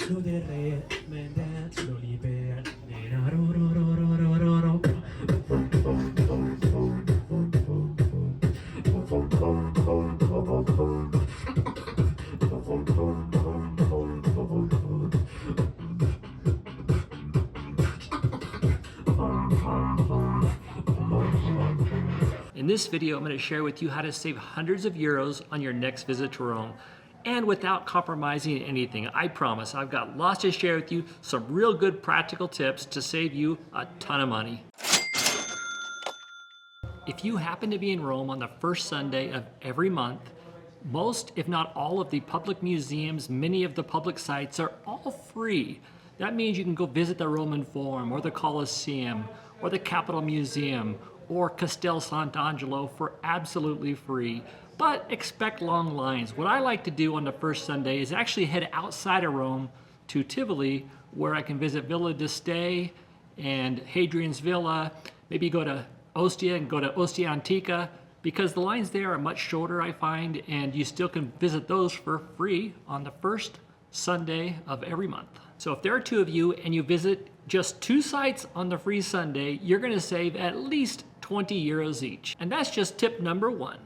In this video, I'm going to share with you how to save hundreds of euros on your next visit to Rome, and without compromising anything. I promise. I've got lots to share with you, some real good practical tips to save you a ton of money. If you happen to be in Rome on the first Sunday of every month, most, if not all, of the public museums, many of the public sites are all free. That means you can go visit the Roman Forum or the Colosseum or the Capitol Museum or Castel Sant'Angelo for absolutely free. But expect long lines. What I like to do on the first Sunday is actually head outside of Rome to Tivoli, where I can visit Villa d'Este and Hadrian's Villa, maybe go to Ostia and go to Appia Antica, because the lines there are much shorter, I find, and you still can visit those for free on the first Sunday of every month. So if there are two of you and you visit just two sites on the free Sunday, you're going to save at least 20 euros each. And that's just tip number one.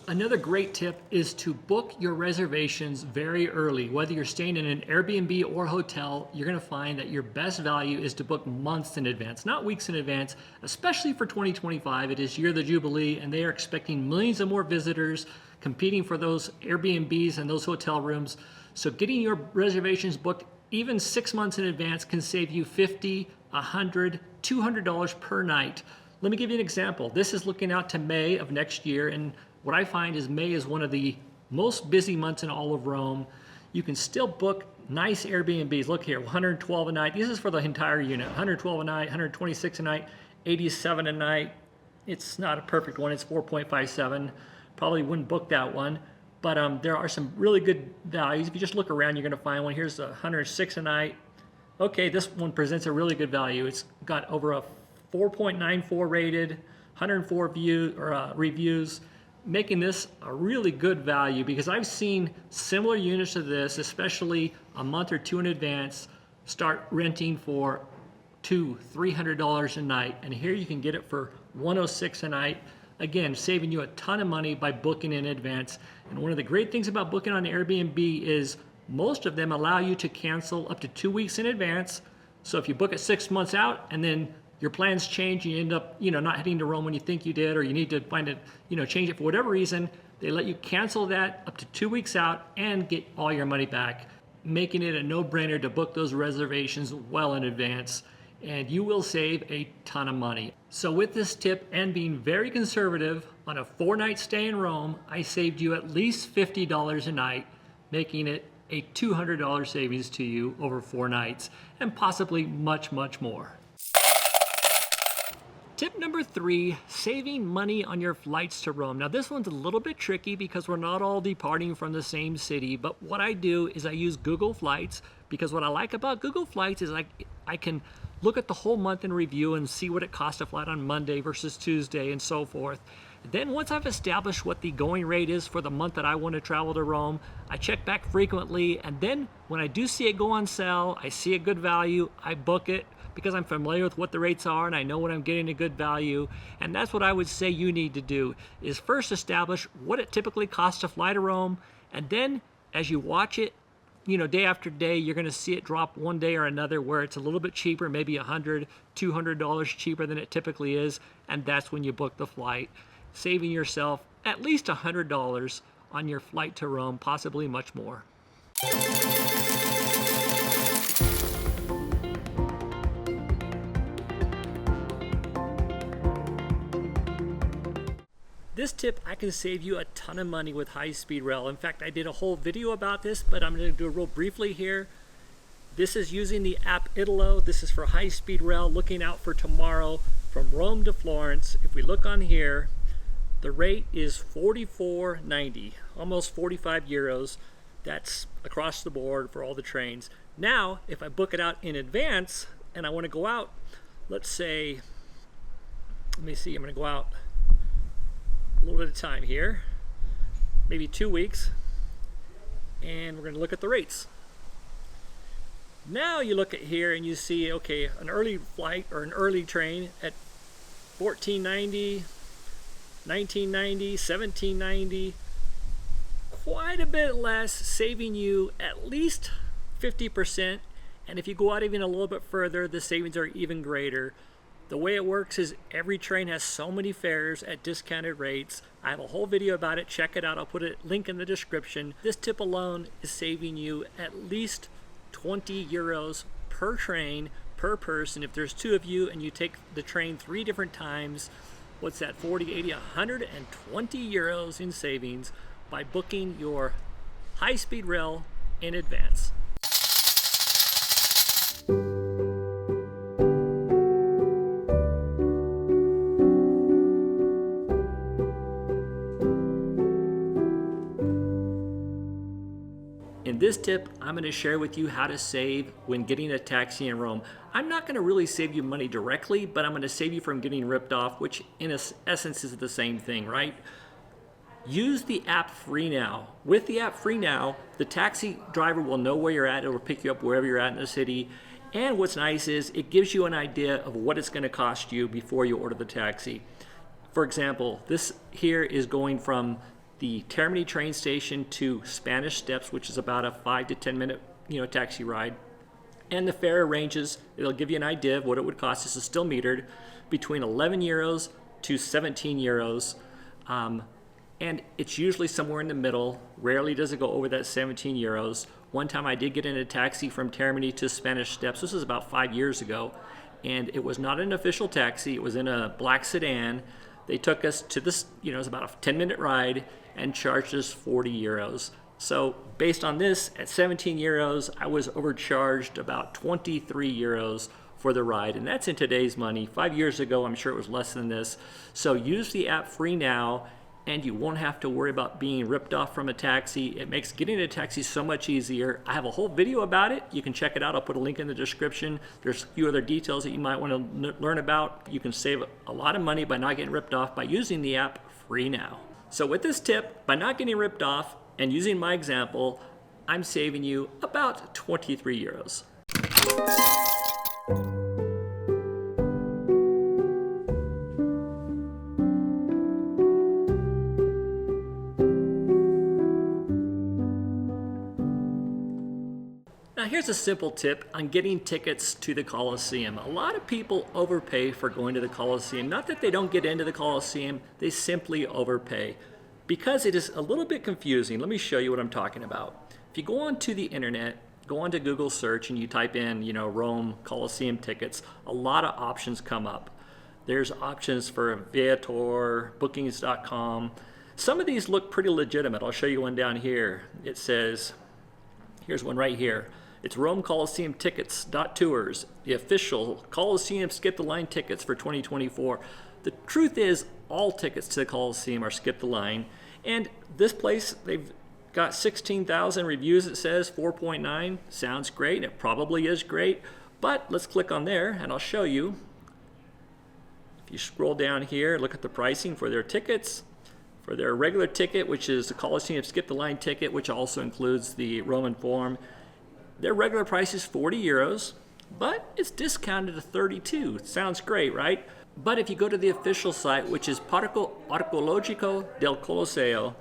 Another great tip is to book your reservations very early. Whether you're staying in an Airbnb or hotel, you're gonna find that your best value is to book months in advance, not weeks in advance, especially for 2025. It is Year of the Jubilee, and they are expecting millions of more visitors competing for those Airbnbs and those hotel rooms. So getting your reservations booked even 6 months in advance can save you $50, $100, $200 per night. Let me give you an example. This is looking out to May of next year, and what I find is May is one of the most busy months in all of Rome. You can still book nice Airbnbs. Look here, 112 a night. This is for the entire unit. 112 a night, 126 a night, 87 a night. It's not a perfect one. It's 4.57. Probably wouldn't book that one. But there are some really good values. If you just look around, you're going to find one. Here's 106 a night. Okay, this one presents a really good value. It's got over a 4.94 rated, 104 reviews, making this a really good value, because I've seen similar units to this, especially a month or two in advance, start renting for $200-300 a night, and here you can get it for 106 a night. Again, saving you a ton of money by booking in advance. And one of the great things about booking on Airbnb is most of them allow you to cancel up to 2 weeks in advance. So if you book it 6 months out and then your plans change, you end up, not heading to Rome when you think you did, or you need to find it, change it for whatever reason, they let you cancel that up to 2 weeks out and get all your money back, making it a no-brainer to book those reservations well in advance, and you will save a ton of money. So with this tip and being very conservative on a 4-night stay in Rome, I saved you at least $50 a night, making it a $200 savings to you over 4 nights, and possibly much, much more. Tip number 3, saving money on your flights to Rome. Now this one's a little bit tricky because we're not all departing from the same city, but what I do is I use Google Flights, because what I like about Google Flights is I can look at the whole month in review and see what it costs to fly on Monday versus Tuesday and so forth. Then once I've established what the going rate is for the month that I want to travel to Rome, I check back frequently, and then when I do see it go on sale, I see a good value, I book it, because I'm familiar with what the rates are and I know when I'm getting a good value. And that's what I would say you need to do, is first establish what it typically costs to fly to Rome, and then as you watch it, day after day, you're going to see it drop one day or another where it's a little bit cheaper, maybe $100, $200 cheaper than it typically is, and that's when you book the flight, saving yourself at least $100 on your flight to Rome, possibly much more. This tip, I can save you a ton of money with high-speed rail. In fact, I did a whole video about this, but I'm going to do it real briefly here. This is using the app Italo. This is for high-speed rail, looking out for tomorrow from Rome to Florence. If we look on here, The rate is 44.90, almost 45 euros. That's across the board for all the trains. Now, if I book it out in advance and I want to go out, let's say, let me see, I'm going to go out a little bit of time here, maybe 2 weeks, and we're going to look at the rates. Now you look at here and you see, okay, an early flight or an early train at 14.90, 19.90, 17.90, quite a bit less, saving you at least 50%. And if you go out even a little bit further, the savings are even greater. The way it works is every train has so many fares at discounted rates. I have a whole video about it. Check it out. I'll put a link in the description. This tip alone is saving you at least 20 euros per train per person. If there's 2 of you and you take the train 3 different times, what's that, 40, 80, 120 euros in savings by booking your high-speed rail in advance. In this tip, I'm going to share with you how to save when getting a taxi in Rome. I'm not going to really save you money directly, but I'm going to save you from getting ripped off, which in essence is the same thing, right? Use the app FreeNow. With the app FreeNow, the taxi driver will know where you're at. It will pick you up wherever you're at in the city. And what's nice is it gives you an idea of what it's going to cost you before you order the taxi. For example, this here is going from the Termini train station to Spanish Steps, which is about a 5 to 10 minute taxi ride. And the fare ranges, it'll give you an idea of what it would cost. This is still metered, between 11 euros to 17 euros. And it's usually somewhere in the middle. Rarely does it go over that 17 euros. One time I did get in a taxi from Termini to Spanish Steps. This was about 5 years ago. And it was not an official taxi. It was in a black sedan. They took us to this, it was about a 10-minute ride and charged us 40 euros. So based on this, at 17 euros, I was overcharged about 23 euros for the ride. And that's in today's money. 5 years ago, I'm sure it was less than this. So use the app FreeNow, and you won't have to worry about being ripped off from a taxi. It makes getting a taxi so much easier. I have a whole video about it. You can check it out. I'll put a link in the description. There's a few other details that you might want to learn about. You can save a lot of money by not getting ripped off by using the app FreeNow. So with this tip, by not getting ripped off and using my example, I'm saving you about 23 euros. Now here's a simple tip on getting tickets to the Colosseum. A lot of people overpay for going to the Colosseum. Not that they don't get into the Colosseum, they simply overpay. Because it is a little bit confusing, let me show you what I'm talking about. If you go onto the internet, go onto Google search and you type in, Rome Colosseum tickets, a lot of options come up. There's options for Viator, bookings.com. Some of these look pretty legitimate. I'll show you one down here. It says, here's one right here. It's Rome Colosseum tickets.tours, the official Colosseum skip the line tickets for 2024. The truth is, all tickets to the Colosseum are skip the line. And this place, they've got 16,000 reviews, it says, 4.9. Sounds great. It probably is great. But let's click on there and I'll show you. If you scroll down here, look at the pricing for their tickets. For their regular ticket, which is the Colosseum skip the line ticket, which also includes the Roman Forum, their regular price is 40 euros, but it's discounted to 32. Sounds great, right? But if you go to the official site, which is Parco Archeologico del Colosseo,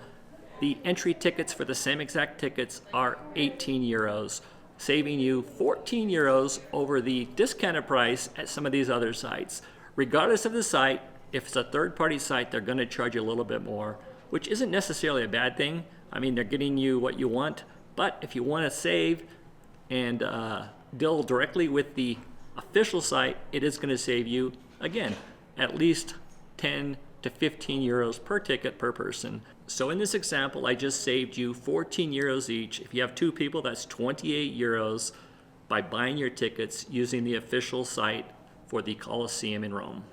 the entry tickets for the same exact tickets are 18 euros, saving you 14 euros over the discounted price at some of these other sites. Regardless of the site, if it's a third-party site, they're going to charge you a little bit more, which isn't necessarily a bad thing. I mean, they're getting you what you want, but if you want to save and deal directly with the official site, it is going to save you, again, at least 10 to 15 euros per ticket per person. So in this example, I just saved you 14 euros each. If you have 2 people, that's 28 euros by buying your tickets using the official site for the Colosseum in Rome.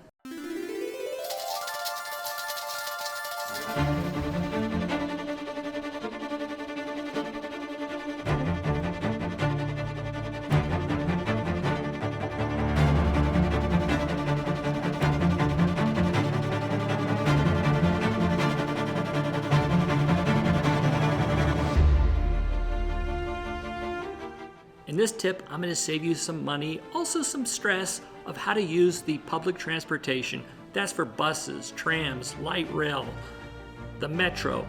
In this tip, I'm going to save you some money, also some stress of how to use the public transportation. That's for buses, trams, light rail, the metro.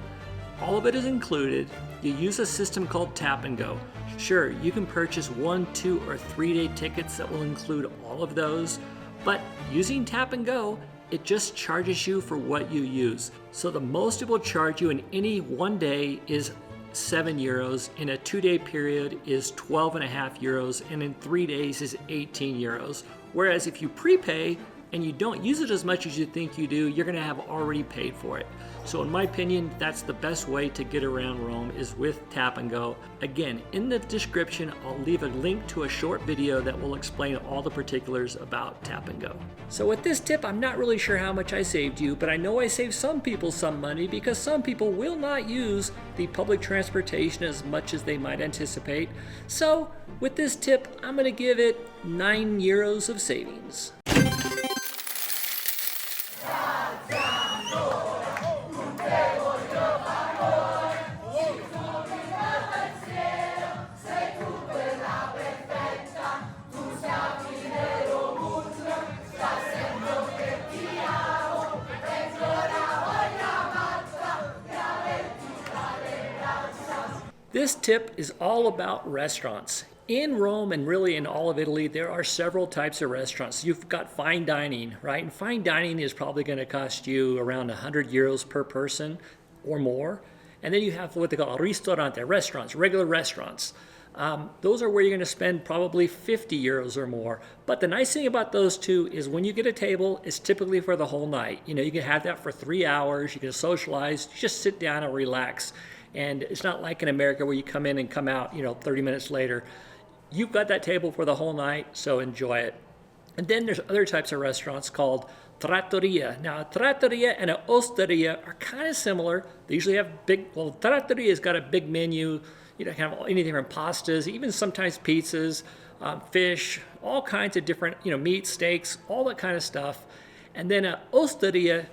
All of it is included. You use a system called Tap and Go. Sure, you can purchase 1, 2, or 3-day tickets that will include all of those, but using Tap and Go, it just charges you for what you use. So the most it will charge you in any one day is €7, in a 2-day period is 12.5 euros, and in 3 days is 18 euros. Whereas if you prepay and you don't use it as much as you think you do, you're going to have already paid for it. So in my opinion, that's the best way to get around Rome, is with Tap and Go. Again, in the description, I'll leave a link to a short video that will explain all the particulars about Tap and Go. So with this tip, I'm not really sure how much I saved you, but I know I saved some people some money, because some people will not use the public transportation as much as they might anticipate. So with this tip, I'm going to give it 9 euros of savings. This tip is all about restaurants. In Rome, and really in all of Italy, there are several types of restaurants. You've got fine dining, right? And fine dining is probably going to cost you around 100 euros per person or more. And then you have what they call ristorante, restaurants, regular restaurants. Those are where you're going to spend probably 50 euros or more. But the nice thing about those two is when you get a table, it's typically for the whole night. You know, you can have that for 3 hours. You can socialize, just sit down and relax. And it's not like in America where you come in and come out, 30 minutes later. You've got that table for the whole night, so enjoy it. And then there's other types of restaurants called trattoria. Now, a trattoria and an osteria are kind of similar. They usually have trattoria's got a big menu, kind of anything from pastas, even sometimes pizzas, fish, all kinds of different, meat, steaks, all that kind of stuff. And then an osteria,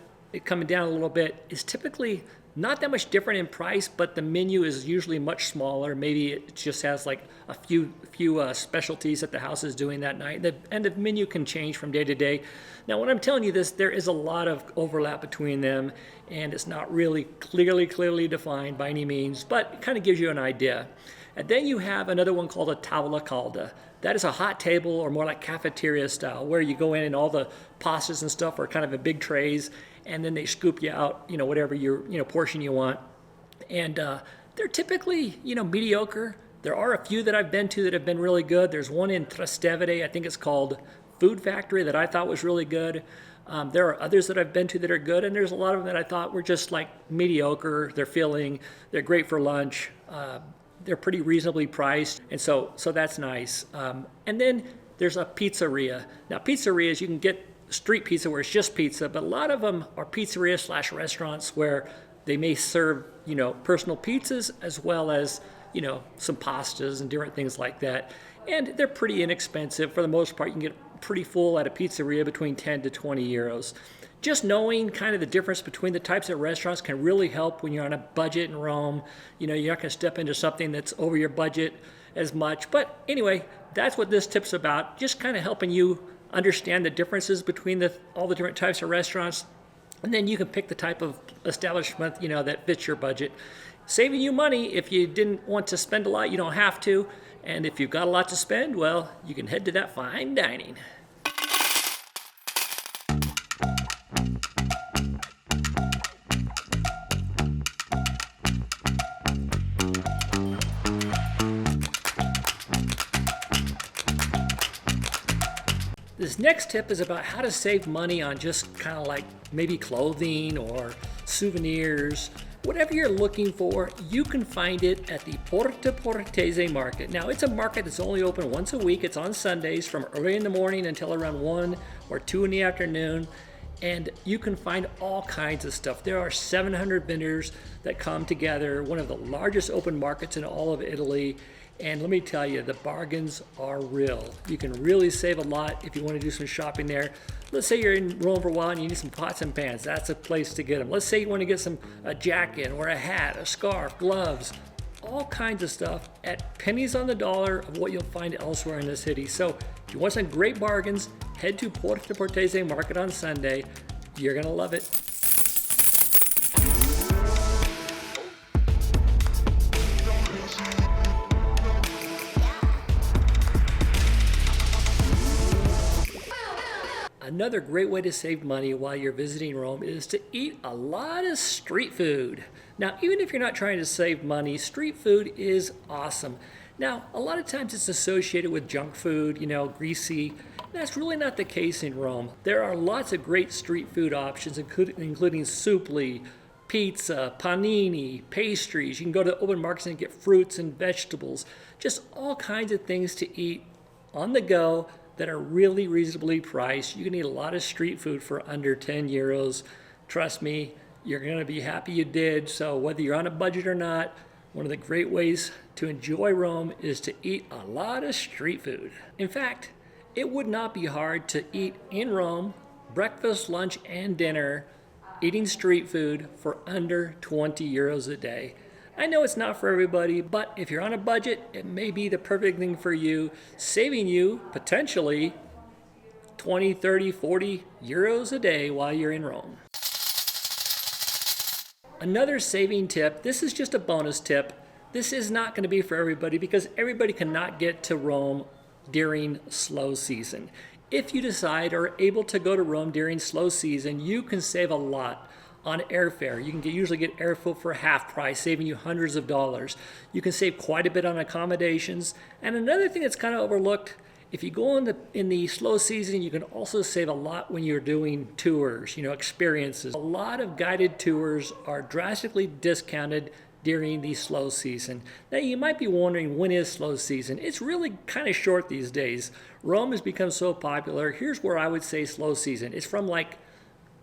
coming down a little bit, is typically not that much different in price, but the menu is usually much smaller. Maybe it just has like a few specialties that the house is doing that night. And the menu can change from day to day. Now, when I'm telling you this, there is a lot of overlap between them, and it's not really clearly defined by any means, but it kind of gives you an idea. And then you have another one called a tavola calda. That is a hot table, or more like cafeteria style, where you go in and all the pastas and stuff are kind of in big trays, and then they scoop you out, whatever your portion you want. And they're typically, mediocre. There are a few that I've been to that have been really good. There's one in Trastevere, I think it's called Food Factory, that I thought was really good. There are others that I've been to that are good, and there's a lot of them that I thought were just like mediocre. They're filling, they're great for lunch. They're pretty reasonably priced, and so that's nice. And then there's a pizzeria. Now, pizzerias, you can get street pizza where it's just pizza, but a lot of them are pizzerias/restaurants where they may serve, personal pizzas as well as, some pastas and different things like that. And they're pretty inexpensive. For the most part, you can get pretty full at a pizzeria between 10 to 20 euros. Just knowing kind of the difference between the types of restaurants can really help when you're on a budget in Rome. You're not going to step into something that's over your budget as much. But anyway, that's what this tip's about, just kind of helping you understand the differences between all the different types of restaurants, and then you can pick the type of establishment that fits your budget. Saving you money. If you didn't want to spend a lot, you don't have to, and if you've got a lot to spend, well, you can head to that fine dining. This next tip is about how to save money on just kind of like maybe clothing or souvenirs. Whatever you're looking for, you can find it at the Porta Portese market. Now, it's a market that's only open once a week. It's on Sundays from early in the morning until around 1 or 2 in the afternoon. and you can find all kinds of stuff. There are 700 vendors that come together, one of the largest open markets in all of Italy. And let me tell you, the bargains are real. You can really save a lot if you want to do some shopping there. Let's say you're in Rome for a while and you need some pots and pans. That's a place to get them. Let's say you want to get a jacket or a hat, a scarf, gloves, all kinds of stuff at pennies on the dollar of what you'll find elsewhere in the city. So if you want some great bargains, head to Porta Portese Market on Sunday. You're gonna love it. Another great way to save money while you're visiting Rome is to eat a lot of street food. Now, even if you're not trying to save money, street food is awesome. Now, a lot of times it's associated with junk food, greasy. That's really not the case in Rome. There are lots of great street food options, including soupli, pizza, panini, pastries. You can go to open markets and get fruits and vegetables. Just all kinds of things to eat on the go that are really reasonably priced. You can eat a lot of street food for under 10 euros. Trust me, you're gonna be happy you did. So whether you're on a budget or not, one of the great ways to enjoy Rome is to eat a lot of street food. In fact, it would not be hard to eat in Rome, breakfast, lunch, and dinner, eating street food for under 20 euros a day. I know it's not for everybody, but if you're on a budget, it may be the perfect thing for you, saving you potentially 20, 30, 40 euros a day while you're in Rome. Another saving tip, this is just a bonus tip. This is not going to be for everybody because everybody cannot get to Rome during slow season. If you decide or are able to go to Rome during slow season, you can save a lot on airfare. You can usually get airfare for half price, saving you hundreds of dollars. You can save quite a bit on accommodations. And another thing that's kind of overlooked, if you go in the slow season, you can also save a lot when you're doing tours, experiences. A lot of guided tours are drastically discounted during the slow season. Now you might be wondering, when is slow season? It's really kind of short these days. Rome has become so popular. Here's where I would say slow season. It's from like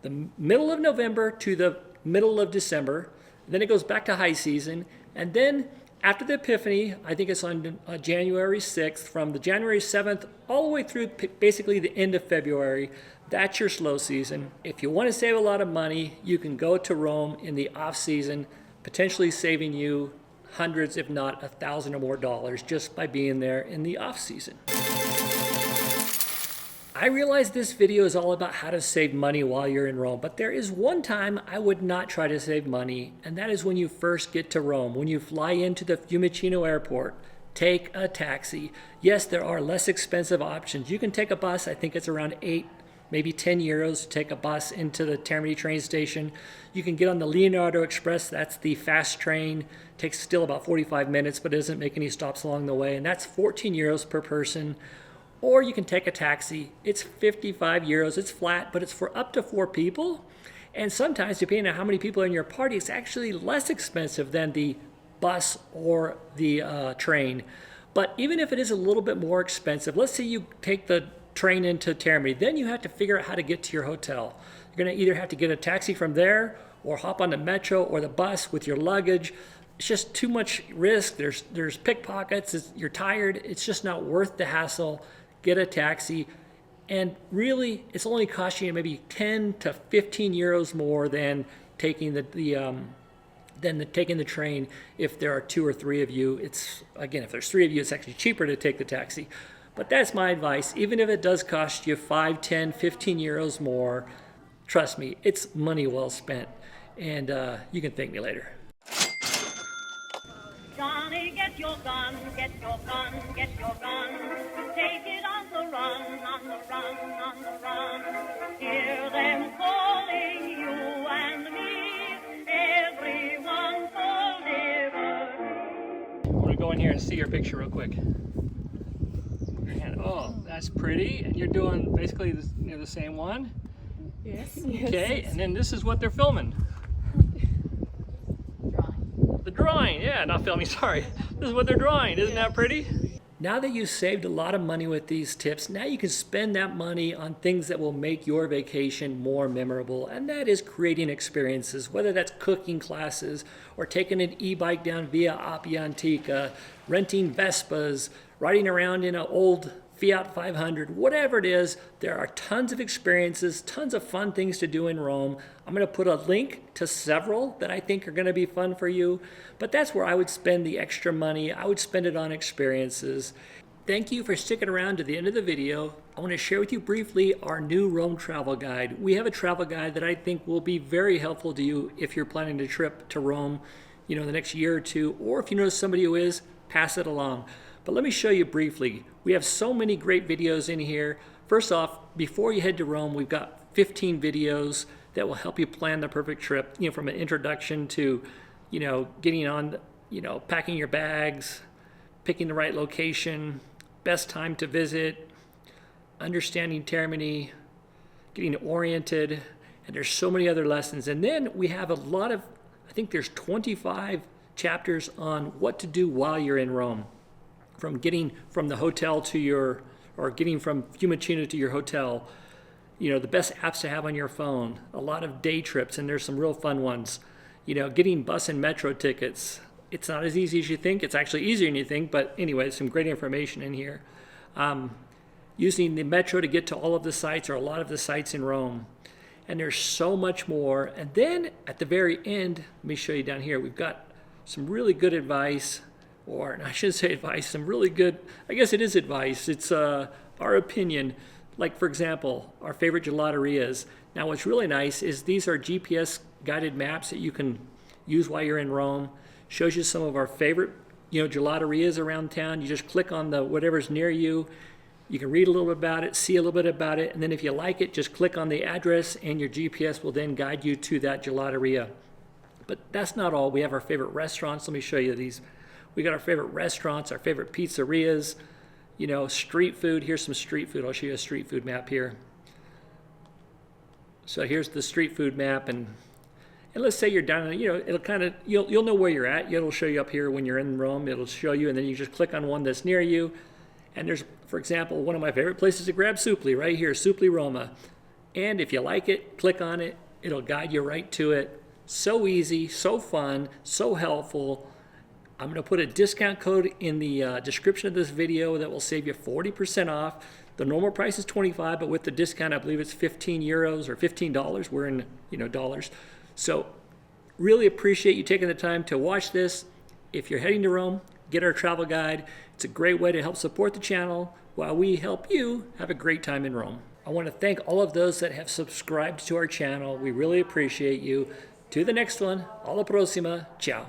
the middle of November to the middle of December. Then it goes back to high season. And then after the Epiphany, I think it's on January 6th, from the January 7th all the way through basically the end of February, that's your slow season. If you want to save a lot of money, you can go to Rome in the off season, potentially saving you hundreds, if not $1,000 or more dollars just by being there in the off season. I realize this video is all about how to save money while you're in Rome, but there is one time I would not try to save money, and that is when you first get to Rome. When you fly into the Fiumicino airport, take a taxi. Yes, there are less expensive options. You can take a bus. I think it's around 8, maybe 10 euros to take a bus into the Termini train station. You can get on the Leonardo Express. That's the fast train. Takes still about 45 minutes, but doesn't make any stops along the way, and that's 14 euros per person. Or you can take a taxi. It's 55 euros. It's flat, but it's for up to 4 people. And sometimes, depending on how many people are in your party, it's actually less expensive than the bus or the train. But even if it is a little bit more expensive, let's say you take the train into Termini, then you have to figure out how to get to your hotel. You're going to either have to get a taxi from there or hop on the metro or the bus with your luggage. It's just too much risk. There's pickpockets. You're tired. It's just not worth the hassle. Get a taxi, and really it's only costing you maybe 10 to 15 euros more than taking taking the train. If there are 2 or 3 of you, if there's 3 of you, it's actually cheaper to take the taxi. But that's my advice. Even if it does cost you 5, 10, 15 euros more, trust me, it's money well spent, and you can thank me later. Johnny, get your gun, get your gun, get your gun. Take it on the run, on the run, on the run. Hear them calling you and me, everyone for liberty. I'm gonna go in here and see your picture real quick. And, oh, that's pretty. And you're doing basically the same one? Yes. Okay, and then this is what they're filming. The drawing, yeah, not filming, sorry. This is what they're drawing. Isn't that pretty? Now that you've saved a lot of money with these tips, now you can spend that money on things that will make your vacation more memorable, and that is creating experiences, whether that's cooking classes or taking an e-bike down Via Appia Antica, renting Vespas, riding around in an old Fiat 500, whatever it is. There are tons of experiences, tons of fun things to do in Rome. I'm going to put a link to several that I think are going to be fun for you, but that's where I would spend the extra money. I would spend it on experiences. Thank you for sticking around to the end of the video. I want to share with you briefly our new Rome travel guide. We have a travel guide that I think will be very helpful to you if you're planning a trip to Rome, the next year or two, or if you know somebody who is, pass it along. But let me show you briefly. We have so many great videos in here. First off, before you head to Rome, we've got 15 videos that will help you plan the perfect trip, from an introduction to, getting on, packing your bags, picking the right location, best time to visit, understanding Termini, getting oriented, and there's so many other lessons. And then we have a lot of, I think there's 25 chapters on what to do while you're in Rome. From getting from the hotel to getting from Fiumicino to your hotel, the best apps to have on your phone, a lot of day trips, and there's some real fun ones. Getting bus and metro tickets. It's not as easy as you think. It's actually easier than you think, but anyway, some great information in here. Using the metro to get to all of the sites or a lot of the sites in Rome. And there's so much more. And then at the very end, let me show you down here, we've got some really good advice. Or I shouldn't say advice, some really good, I guess it is advice. It's our opinion. Like, for example, our favorite gelaterias. Now, what's really nice is these are GPS guided maps that you can use while you're in Rome. Shows you some of our favorite, gelaterias around town. You just click on the whatever's near you. You can read a little bit about it, see a little bit about it, and then if you like it, just click on the address and your GPS will then guide you to that gelateria. But that's not all. We have our favorite restaurants. Let me show you these. We got our favorite restaurants, our favorite pizzerias, street food. Here's some street food. I'll show you a street food map here. So here's the street food map, and let's say you're down, it'll kind of, you'll know where you're at. It'll show you up here when you're in Rome. It'll show you, and then you just click on one that's near you. And there's, for example, one of my favorite places to grab Supli right here, Supli Roma. And if you like it, click on it. It'll guide you right to it. So easy, so fun, so helpful. I'm going to put a discount code in the description of this video that will save you 40% off. The normal price is $25, but with the discount, I believe it's 15 euros or $15. We're in, dollars. So really appreciate you taking the time to watch this. If you're heading to Rome, get our travel guide. It's a great way to help support the channel while we help you have a great time in Rome. I want to thank all of those that have subscribed to our channel. We really appreciate you. To the next one. Alla prossima. Ciao.